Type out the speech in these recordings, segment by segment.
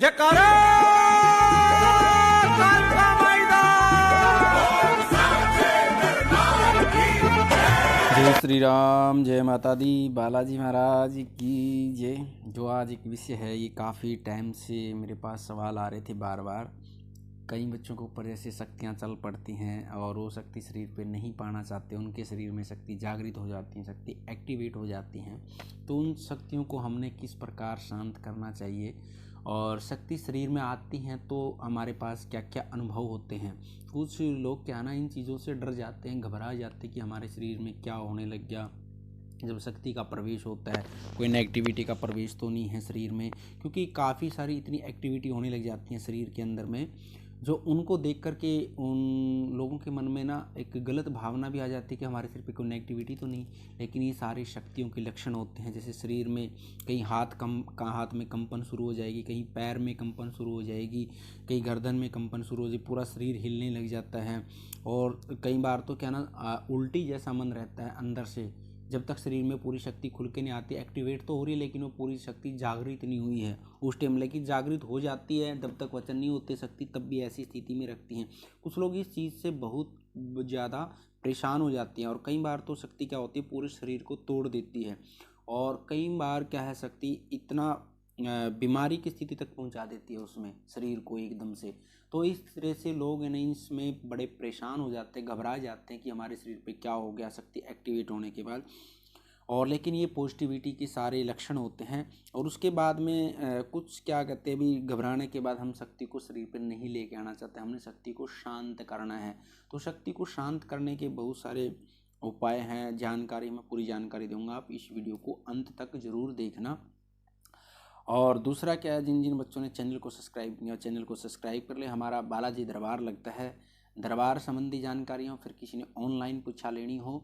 जयकारा कालका मैदान। जय श्री राम, जय माता दी, बालाजी महाराज की जय। जो आज एक विषय है, ये काफ़ी टाइम से मेरे पास सवाल आ रहे थे बार बार। कई बच्चों के ऊपर ऐसे शक्तियाँ चल पड़ती हैं और वो शक्ति शरीर पे नहीं पाना चाहते, उनके शरीर में शक्ति जागृत हो जाती हैं, शक्ति एक्टिवेट हो जाती हैं। तो उन शक्तियों को हमने किस प्रकार शांत करना चाहिए, और शक्ति शरीर में आती हैं तो हमारे पास क्या क्या अनुभव होते हैं। कुछ लोग क्या ना इन चीज़ों से डर जाते हैं, घबरा जाते हैं कि हमारे शरीर में क्या होने लग गया जब शक्ति का प्रवेश होता है। कोई नेगेटिविटी का प्रवेश तो नहीं है शरीर में, क्योंकि काफ़ी सारी इतनी एक्टिविटी होने लग जाती है शरीर के अंदर में, जो उनको देख कर के उन लोगों के मन में ना एक गलत भावना भी आ जाती है कि हमारे सिर पे कोई नेगेटिविटी तो नहीं। लेकिन ये सारी शक्तियों के लक्षण होते हैं। जैसे शरीर में कहीं हाथ में कंपन शुरू हो जाएगी, कहीं पैर में कंपन शुरू हो जाएगी, कहीं गर्दन में कंपन शुरू हो जाएगी, पूरा शरीर हिलने लग जाता है। और कई बार तो क्या ना उल्टी जैसा मन रहता है अंदर से, जब तक शरीर में पूरी शक्ति खुल के नहीं आती। एक्टिवेट तो हो रही है लेकिन वो पूरी शक्ति जागृत नहीं हुई है उस टाइम। लेकिन जागृत हो जाती है, जब तक वचन नहीं होते शक्ति तब भी ऐसी स्थिति में रखती हैं। कुछ लोग इस चीज़ से बहुत ज़्यादा परेशान हो जाती हैं, और कई बार तो शक्ति क्या होती है, पूरे शरीर को तोड़ देती है। और कई बार क्या है, शक्ति इतना बीमारी की स्थिति तक पहुंचा देती है उसमें शरीर को एकदम से। तो इस तरह से लोग है ना इसमें बड़े परेशान हो जाते हैं, घबरा जाते हैं कि हमारे शरीर पे क्या हो गया शक्ति एक्टिवेट होने के बाद। और लेकिन ये पॉजिटिविटी के सारे लक्षण होते हैं। और उसके बाद में कुछ क्या कहते हैं, भी घबराने के बाद हम शक्ति को शरीर पर नहीं लेके आना चाहते, हमने शक्ति को शांत करना है। तो शक्ति को शांत करने के बहुत सारे उपाय हैं, जानकारी मैं पूरी जानकारी दूंगा, आप इस वीडियो को अंत तक ज़रूर देखना। और दूसरा क्या है, जिन जिन बच्चों ने चैनल को सब्सक्राइब किया, चैनल को सब्सक्राइब कर ले। हमारा बालाजी दरबार लगता है, दरबार संबंधी जानकारी हो, फिर किसी ने ऑनलाइन पूछा लेनी हो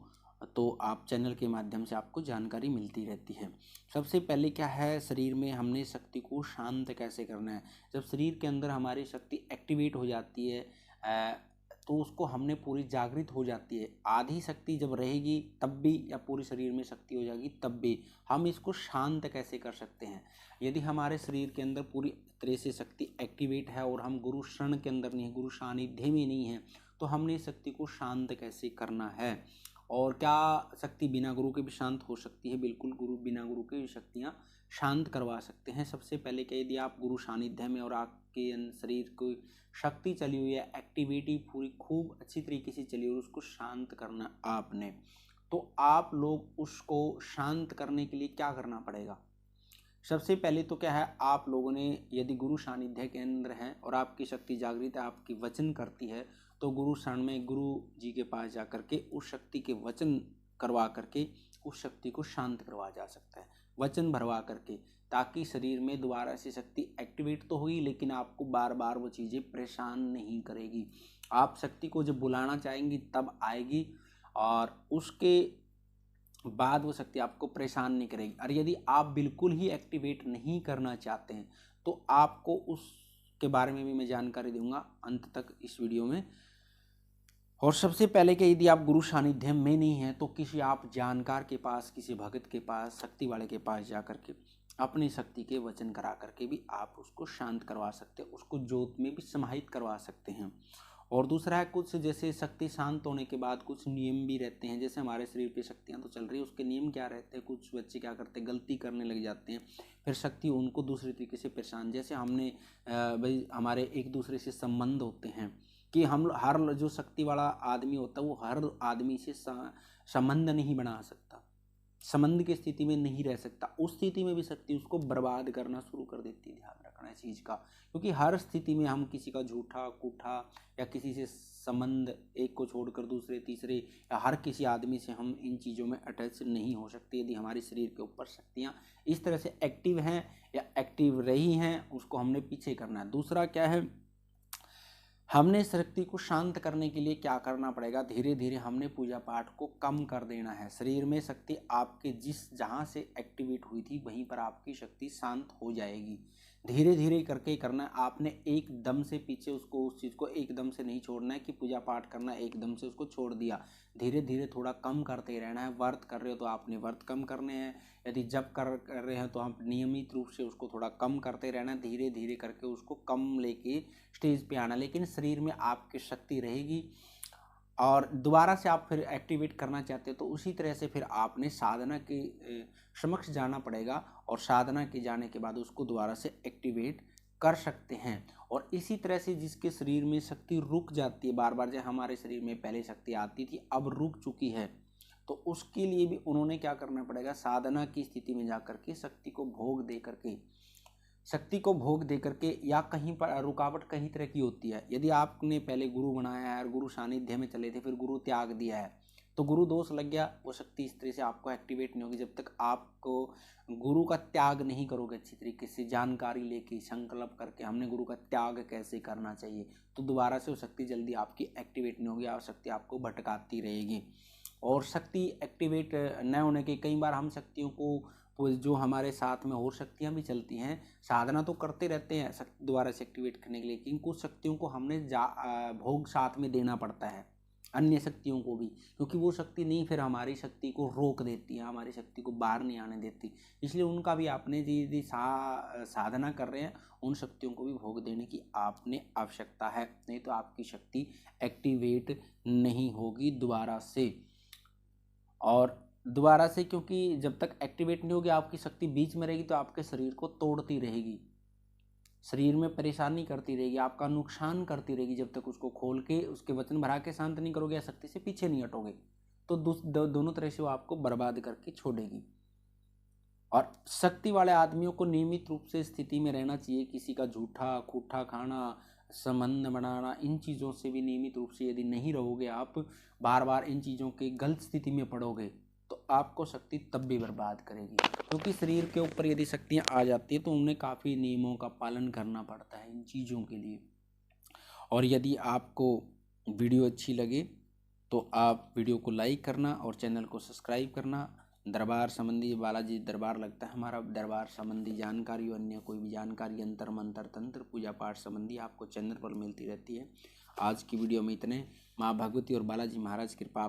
तो आप चैनल के माध्यम से आपको जानकारी मिलती रहती है। सबसे पहले क्या है, शरीर में हमने शक्ति को शांत कैसे करना है। जब शरीर के अंदर हमारी शक्ति एक्टिवेट हो जाती है तो उसको हमने पूरी जागृत हो जाती है। आधी शक्ति जब रहेगी तब भी, या पूरे शरीर में शक्ति हो जाएगी तब भी, हम इसको शांत कैसे कर सकते हैं। यदि हमारे शरीर के अंदर पूरी तरह से शक्ति एक्टिवेट है और हम गुरु शरण के अंदर नहीं है, गुरु सानिध्य में नहीं है, तो हमने शक्ति को शांत कैसे करना है। और क्या शक्ति बिना गुरु के भी शांत हो सकती है? बिल्कुल, गुरु बिना गुरु के भी शक्तियाँ शांत करवा सकते हैं। सबसे पहले क्या, यदि आप गुरु सानिध्य में और आपके शरीर को शक्ति चली हुई है, एक्टिविटी पूरी खूब अच्छी तरीके से चली और उसको शांत करना आपने, तो आप लोग उसको शांत करने के लिए क्या करना पड़ेगा। सबसे पहले तो क्या है, आप लोगों ने यदि गुरु सानिध्य के अंदर हैं और आपकी शक्ति जागृत है, आपकी वचन करती है, तो गुरु शरण में गुरु जी के पास जा करके उस शक्ति के वचन करवा करके उस शक्ति को शांत करवा जा सकता है, वचन भरवा करके, ताकि शरीर में दोबारा से शक्ति एक्टिवेट तो हुई लेकिन आपको बार बार वो चीज़ें परेशान नहीं करेगी। आप शक्ति को जब बुलाना चाहेंगी तब आएगी, और उसके बाद वो शक्ति आपको परेशान नहीं करेगी। और यदि आप बिल्कुल ही एक्टिवेट नहीं करना चाहते हैं तो आपको उसके बारे में भी मैं जानकारी दूंगा अंत तक इस वीडियो में। और सबसे पहले कि यदि आप गुरु सानिध्य में नहीं हैं तो किसी आप जानकार के पास, किसी भगत के पास, शक्ति वाले के पास जा करके अपनी शक्ति के वचन करा करके भी आप उसको शांत करवा सकते हैं, उसको ज्योत में भी समाहित करवा सकते हैं। और दूसरा है, कुछ जैसे शक्ति शांत होने के बाद कुछ नियम भी रहते हैं। जैसे हमारे शरीर पे शक्तियाँ तो चल रही है, उसके नियम क्या रहते हैं। कुछ बच्चे क्या करते हैं, गलती करने लग जाते हैं, फिर शक्ति उनको दूसरे तरीके से परेशान। जैसे हमने भाई हमारे एक दूसरे से संबंध होते हैं कि हम हर जो शक्ति वाला आदमी होता है वो हर आदमी से संबंध नहीं बना सकता, संबंध की स्थिति में नहीं रह सकता। उस स्थिति में भी शक्ति उसको बर्बाद करना शुरू कर देती है। ध्यान रखना इस चीज़ का, क्योंकि हर स्थिति में हम किसी का झूठा कूठा या किसी से संबंध, एक को छोड़कर दूसरे तीसरे, या हर किसी आदमी से हम इन चीज़ों में अटैच नहीं हो सकते। यदि हमारे शरीर के ऊपर शक्तियाँ इस तरह से एक्टिव हैं या एक्टिव रही हैं, उसको हमने पीछे करना है। दूसरा क्या है, हमने शक्ति को शांत करने के लिए क्या करना पड़ेगा, धीरे धीरे हमने पूजा पाठ को कम कर देना है। शरीर में शक्ति आपके जहाँ से एक्टिवेट हुई थी वहीं पर आपकी शक्ति शांत हो जाएगी। धीरे धीरे करके करना है। आपने एकदम से पीछे उसको उस चीज़ को एकदम से नहीं छोड़ना है कि पूजा पाठ करना है एकदम से उसको छोड़ दिया। धीरे धीरे थोड़ा कम करते ही रहना है। व्रत कर रहे हो तो आपने व्रत कम करने हैं, यदि जप कर रहे हैं तो आप नियमित रूप से उसको थोड़ा कम करते रहना है। धीरे धीरे करके उसको कम लेके स्टेज पे आना, लेकिन शरीर में आपकी शक्ति रहेगी। और दोबारा से आप फिर एक्टिवेट करना चाहते हो तो उसी तरह से फिर आपने साधना के समक्ष जाना पड़ेगा, और साधना के जाने के बाद उसको दोबारा से एक्टिवेट कर सकते हैं। और इसी तरह से जिसके शरीर में शक्ति रुक जाती है बार बार, जैसे हमारे शरीर में पहले शक्ति आती थी अब रुक चुकी है, तो उसके लिए भी उन्होंने क्या करना पड़ेगा, साधना की स्थिति में जा करके शक्ति को भोग दे करके, या कहीं पर रुकावट कहीं तरह की होती है। यदि आपने पहले गुरु बनाया है और गुरु सानिध्य में चले थे, फिर गुरु त्याग दिया है, तो गुरु दोष लग गया, वो शक्ति इस तरह से आपको एक्टिवेट नहीं होगी जब तक आपको गुरु का त्याग नहीं करोगे अच्छी तरीके से जानकारी लेके संकल्प करके हमने गुरु का त्याग कैसे करना चाहिए, तो दोबारा से वो शक्ति जल्दी आपकी एक्टिवेट नहीं होगी और शक्ति आपको भटकाती रहेगी। और शक्ति एक्टिवेट न होने के कई बार हम शक्तियों को जो हमारे साथ में और शक्तियाँ भी चलती हैं, साधना तो करते रहते हैं दोबारा से एक्टिवेट करने के लिए, लेकिन कुछ शक्तियों को हमने भोग साथ में देना पड़ता है अन्य शक्तियों को भी, क्योंकि वो शक्ति नहीं फिर हमारी शक्ति को रोक देती है, हमारी शक्ति को बाहर नहीं आने देती। इसलिए उनका भी आपने यदि साधना कर रहे हैं उन शक्तियों को भी भोग देने की आपने आवश्यकता है, नहीं तो आपकी शक्ति एक्टिवेट नहीं होगी दोबारा से। और दोबारा से क्योंकि जब तक एक्टिवेट नहीं होगी आपकी शक्ति बीच में रहेगी तो आपके शरीर को तोड़ती रहेगी, शरीर में परेशानी करती रहेगी, आपका नुकसान करती रहेगी। जब तक उसको खोल के उसके वचन भरा के शांत नहीं करोगे या शक्ति से पीछे नहीं हटोगे तो दोनों तरह से वो आपको बर्बाद करके छोड़ेगी। और शक्ति वाले आदमियों को नियमित रूप से स्थिति में रहना चाहिए। किसी का झूठा खूठा खाना, संबंध बनाना, इन चीज़ों से भी नियमित रूप से यदि नहीं रहोगे, आप बार बार इन चीज़ों के गलत स्थिति में पड़ोगे तो आपको शक्ति तब भी बर्बाद करेगी। क्योंकि शरीर के ऊपर यदि शक्तियाँ आ जाती है तो उन्हें काफ़ी नियमों का पालन करना पड़ता है इन चीज़ों के लिए। और यदि आपको वीडियो अच्छी लगे तो आप वीडियो को लाइक करना और चैनल को सब्सक्राइब करना। दरबार संबंधी बालाजी दरबार लगता है हमारा, दरबार संबंधी जानकारी और अन्य कोई भी जानकारी अंतर मंत्र तंत्र पूजा पाठ संबंधी आपको चैनल पर मिलती रहती है। आज की वीडियो में इतने। माँ भगवती और बालाजी महाराज कृपा